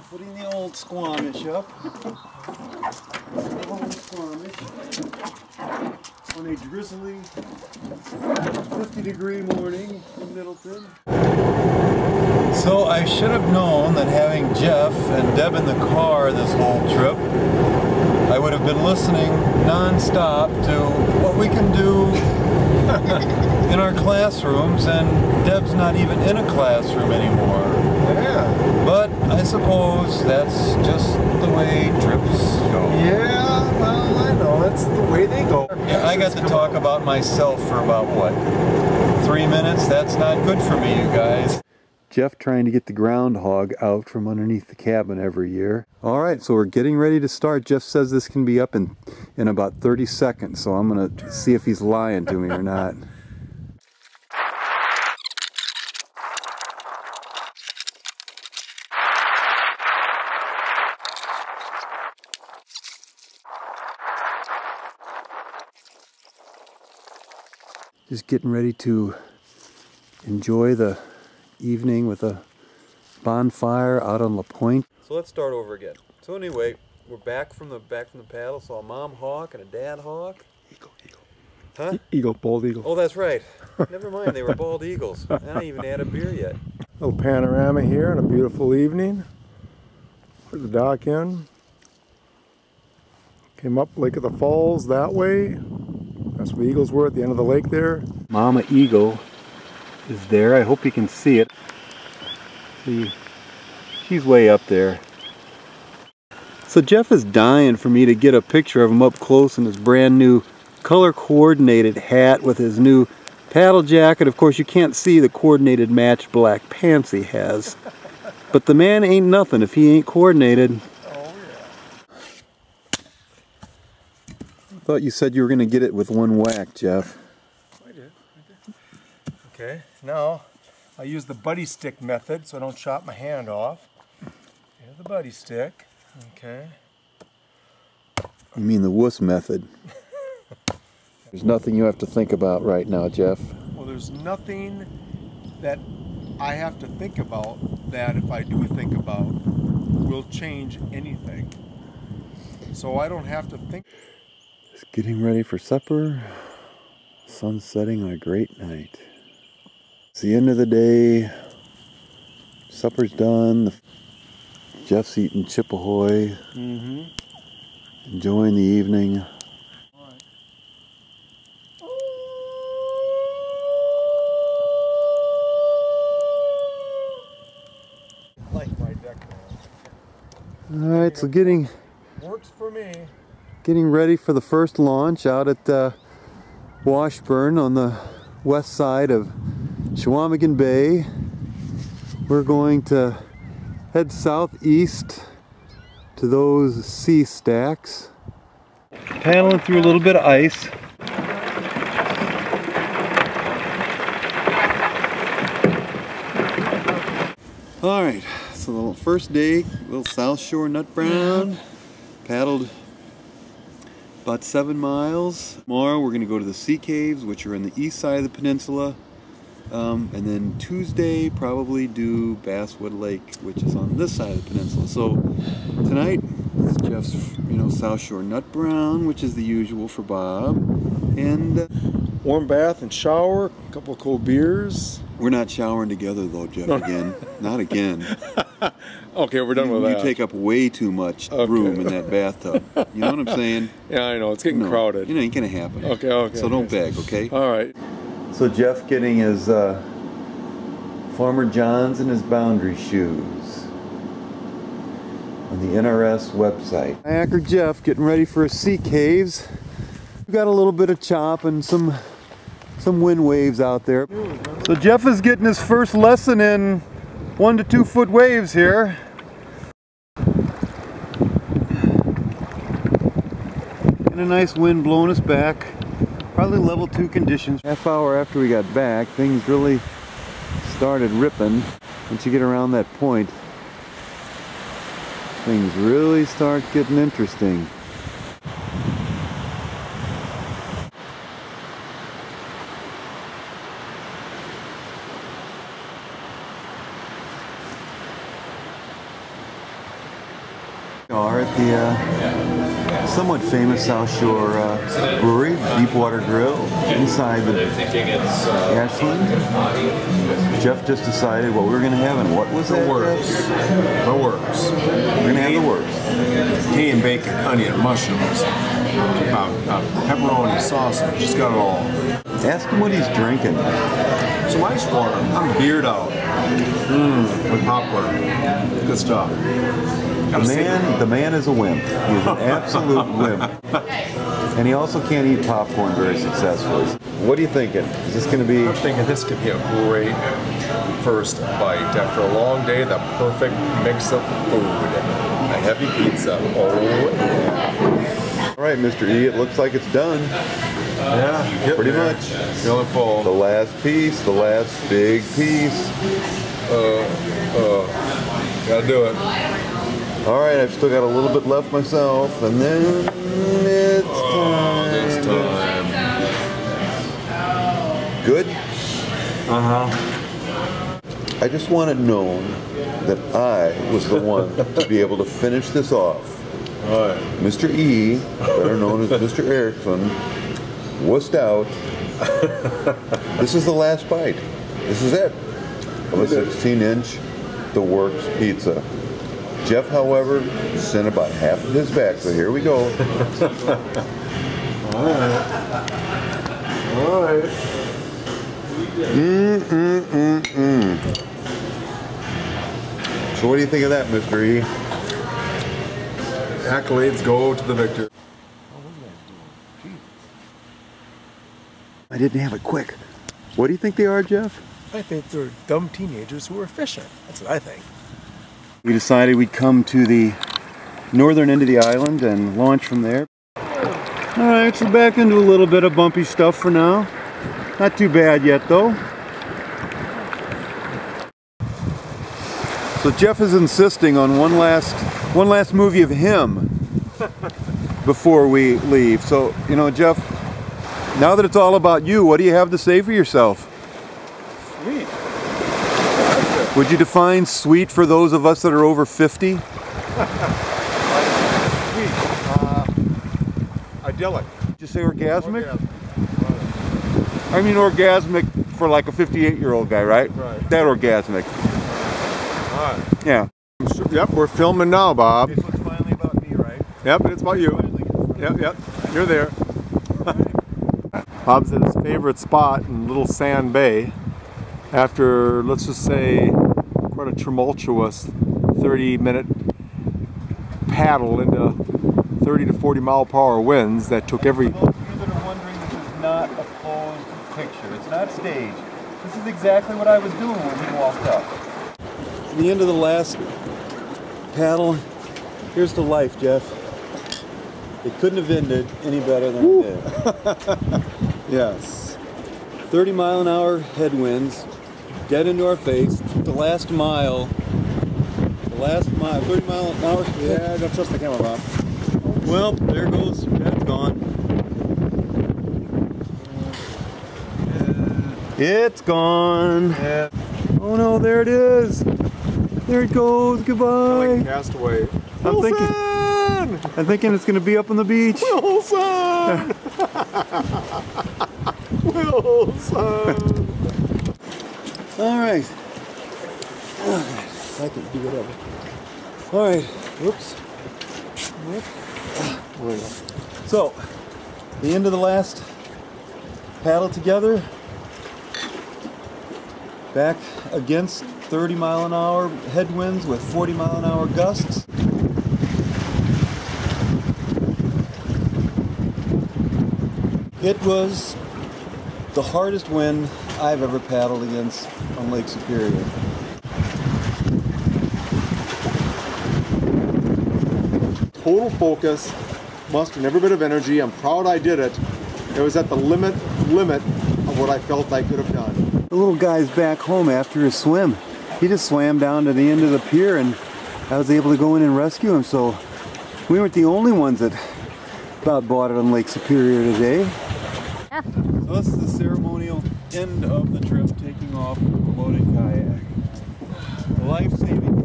Putting the old Squamish up. Old Squamish. On a drizzly 50-degree morning in Middleton. So I should have known that having Jeff and Deb in the car this whole trip, I would have been listening non-stop to what we can do in our classrooms, and Deb's not even in a classroom anymore. Yeah. But I suppose that's just the way trips go. Yeah, well, I know, that's the way they go. Yeah, I got to talk about myself for about, what, 3 minutes? That's not good for me, you guys. Jeff trying to get the groundhog out from underneath the cabin every year. All right, so we're getting ready to start. Jeff says this can be up in about 30 seconds, so I'm going to see if he's lying to me or not. Just getting ready to enjoy the evening with a bonfire out on La Pointe. So let's start over again. So anyway, we're back from the paddle. Saw a mom hawk and a dad hawk. Eagle. Huh? Eagle, bald eagle. Oh, that's right. Never mind, they were bald eagles. I didn't even had a beer yet. Little panorama here on a beautiful evening. Put the dock in. Came up Lake of the Falls that way. That's where the eagles were at the end of the lake there. Mama eagle is there. I hope you can see it. See, she's way up there. So Jeff is dying for me to get a picture of him up close in his brand new color coordinated hat with his new paddle jacket. Of course you can't see the coordinated matched black pants he has. But the man ain't nothing if he ain't coordinated. I thought you said you were going to get it with one whack, Jeff. I did. Okay, now I use the buddy stick method so I don't chop my hand off. Here's the buddy stick. Okay. You mean the wuss method? There's nothing you have to think about right now, Jeff. Well, there's nothing that I have to think about that if I do think about will change anything. So I don't have to think. Just getting ready for supper. Sun setting on a great night. It's the end of the day. Supper's done. Jeff's eating Chip Ahoy. Enjoying the evening. Like my deck. Alright, so getting Works for me. Getting ready for the first launch out at Washburn on the west side of Chequamegon Bay. We're going to head southeast to those sea stacks. Paddling through a little bit of ice. Alright, so the first day, little South Shore Nut Brown. Paddled about 7 miles. Tomorrow we're going to go to the sea caves, which are on the east side of the peninsula. And then Tuesday probably do Basswood Lake, which is on this side of the peninsula. So tonight is Jeff's, South Shore Nut Brown, which is the usual for Bob. And Warm bath and shower, a couple of cold beers. we're not showering together though, Jeff, again. Not again. Okay, we're done with that. You take up way too much room in that bathtub. You know what I'm saying? Yeah, I know. It's getting crowded. Ain't gonna happen. Okay. So don't beg, okay? All right. So Jeff getting his Farmer John's and his boundary shoes on the NRS website. Kayaker Jeff getting ready for a sea caves. We've got a little bit of chop and some wind waves out there. So Jeff is getting his first lesson in 1 to 2 foot waves here. And a nice wind blowing us back. Probably level 2 conditions. Half hour after we got back, things really started ripping. Once you get around that point, things really start getting interesting. Are at the somewhat famous South Shore brewery, Deepwater Grill, inside the Ashland. Jeff just decided what we were going to have, and what was that? The works. The works. We're going to have the works. Cajun bacon, onion, mushrooms, pepperoni, sausage, just got it all. Ask him what he's drinking. Some ice water. I'm beard out. With popcorn. Good stuff. The man is a wimp. He's an absolute wimp. And he also can't eat popcorn very successfully. What are you thinking? Is this going to be... I'm thinking this could be a great first bite. After a long day, the perfect mix of food. A heavy pizza. Oh, yeah. All right, Mr. E, it looks like it's done. Yeah, pretty much. Feeling full. The last piece, the last big piece. Gotta do it. All right, I've still got a little bit left myself, and then it's time. This time. Good? Uh-huh. I just want it known that I was the one to be able to finish this off. All right. Mr. E, better known as Mr. Erickson, wussed out. This is the last bite. This is it. Of a 16-inch The Works pizza. Jeff, however, sent about half of his back, so here we go. All right. All right. So what do you think of that, Mr. E? Accolades go to the victor. I didn't have it quick. What do you think they are, Jeff? I think they're dumb teenagers who are fishing. That's what I think. We decided we'd come to the northern end of the island and launch from there. Alright, so back into a little bit of bumpy stuff for now. Not too bad yet though. So Jeff is insisting on one last movie of him before we leave. So, you know, Jeff, now that it's all about you, what do you have to say for yourself? Sweet. Would you define sweet for those of us that are over 50? Sweet. Idyllic. Did you say orgasmic? I mean orgasmic for like a 58-year-old guy, right? Right. That orgasmic. All right. Yeah. Yep, we're filming now, Bob. This one's finally about me, right? Yep, it's about you. Yep, you're there. Bob's at his favorite spot in Little Sand Bay after, let's just say, quite a tumultuous 30-minute paddle into 30 to 40 mile per hour winds that took every... For those of you that are wondering, this is not a posed picture. It's not staged. This is exactly what I was doing when he walked up. At the end of the last paddle, here's the life, Jeff. It couldn't have ended any better than it did. Yes. 30 mile an hour headwinds, dead into our face. The last mile, 30 mile an hour. Yeah, don't trust the camera, Bob. Well, there goes, that's gone. It's gone. Yeah. Oh no, there it is. There it goes, goodbye. Like Castaway. I'm thinking it's gonna be up on the beach. Wilson! Wilson! All right. I can do whatever. All right. Whoops. So, the end of the last paddle together. Back against 30 mile an hour headwinds with 40 mile an hour gusts. It was the hardest wind I've ever paddled against on Lake Superior. Total focus, mustered every bit of energy. I'm proud I did it. It was at the limit of what I felt I could have done. The little guy's back home after his swim. He just swam down to the end of the pier and I was able to go in and rescue him. So we weren't the only ones that about bought it on Lake Superior today. So this is the ceremonial end of the trip, taking off the floating kayak. The life-saving